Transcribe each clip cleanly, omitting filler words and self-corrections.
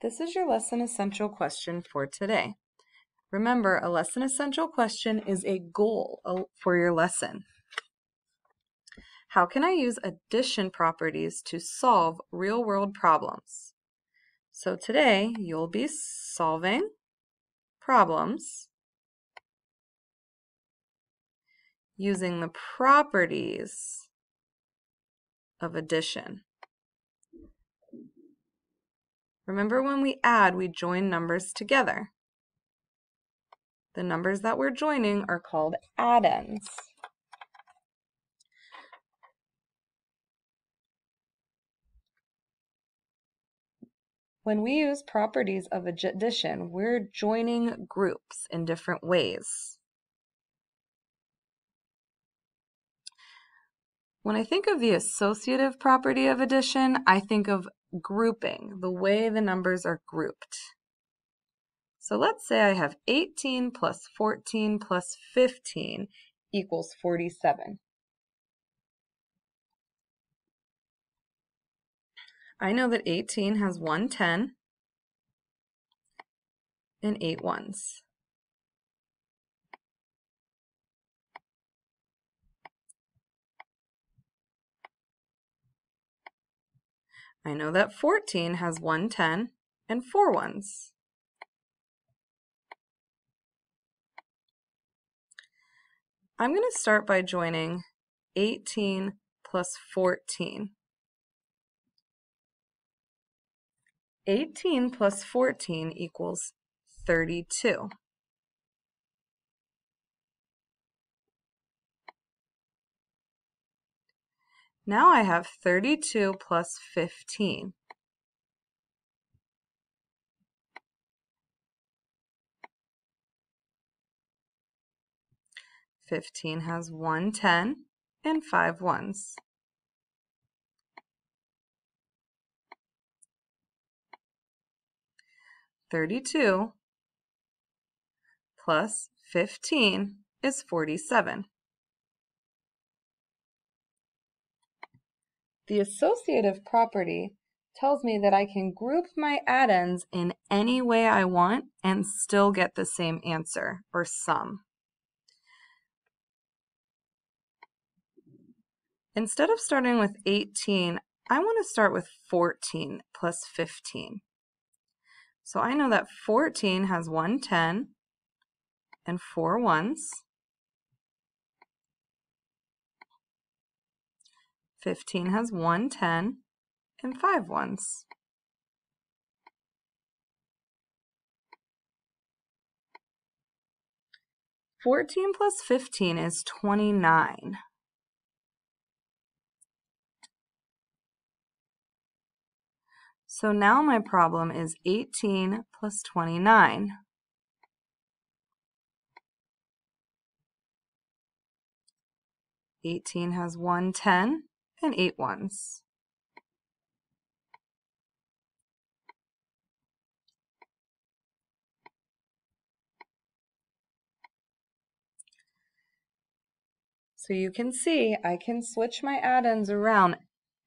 This is your lesson essential question for today. Remember, a lesson essential question is a goal for your lesson. How can I use addition properties to solve real-world problems? So today, you'll be solving problems using the properties of addition. Remember, when we add, we join numbers together. The numbers that we're joining are called addends. When we use properties of addition, we're joining groups in different ways. When I think of the associative property of addition, I think of grouping, the way the numbers are grouped. So let's say I have 18 plus 14 plus 15 equals 47. I know that 18 has 1 10 and 8 ones. I know that 14 has 1 10 and 4 ones. I'm going to start by joining 18 plus 14. 18 plus 14 equals 32. Now I have 32 plus 15. Fifteen has 1 10 and 5 ones. $32 plus 15 is 47. The associative property tells me that I can group my addends in any way I want and still get the same answer, or sum. Instead of starting with 18, I want to start with 14 plus 15. So I know that 14 has 1 10 and 4 ones. 15 has 1 10 and 5 ones. $14 plus 15 is 29. So now my problem is 18 plus 29. $18 has 1 10 and 8 ones. So you can see I can switch my addends around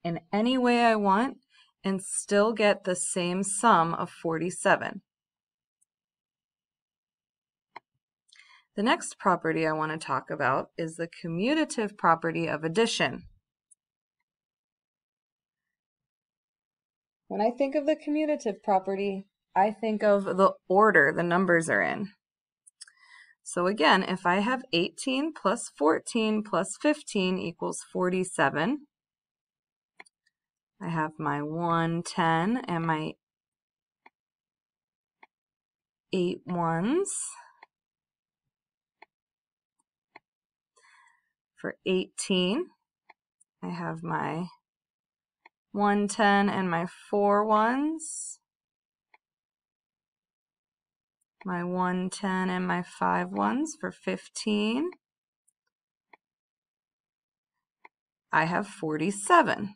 in any way I want and still get the same sum of 47. The next property I want to talk about is the commutative property of addition. When I think of the commutative property, I think of the order the numbers are in. So again, if I have 18 plus 14 plus 15 equals 47, I have my 1 10 and my 8 ones. For 18, I have my 1 10 and my 4 ones. My 1 10 and my 5 ones. For 15, I have 47.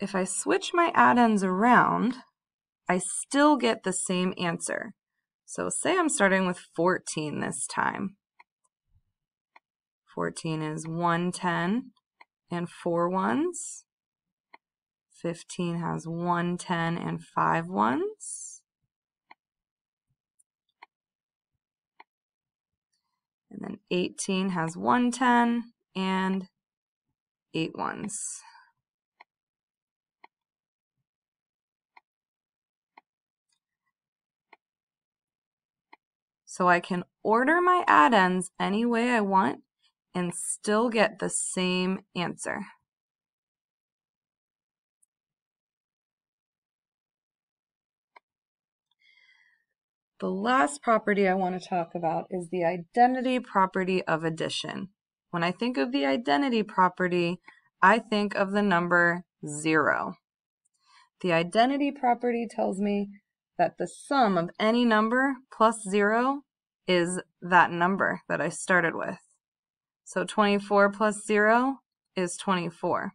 If I switch my addends around, I still get the same answer. So say I'm starting with 14 this time. 14 is 1 10 and 4 ones. 15 has 1 10 and 5 ones. And then 18 has 1 10 and 8 ones. So I can order my addends any way I want and still get the same answer. The last property I want to talk about is the identity property of addition. When I think of the identity property, I think of the number 0. The identity property tells me that the sum of any number plus 0 is that number that I started with. So 24 plus 0 is 24.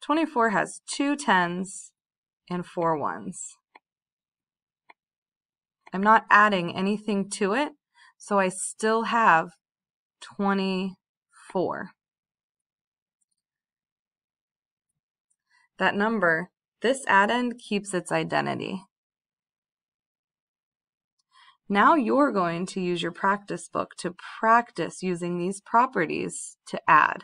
24 has 2 10s and 4 ones. I'm not adding anything to it, so I still have 24. That number, this addend keeps its identity. Now you're going to use your practice book to practice using these properties to add.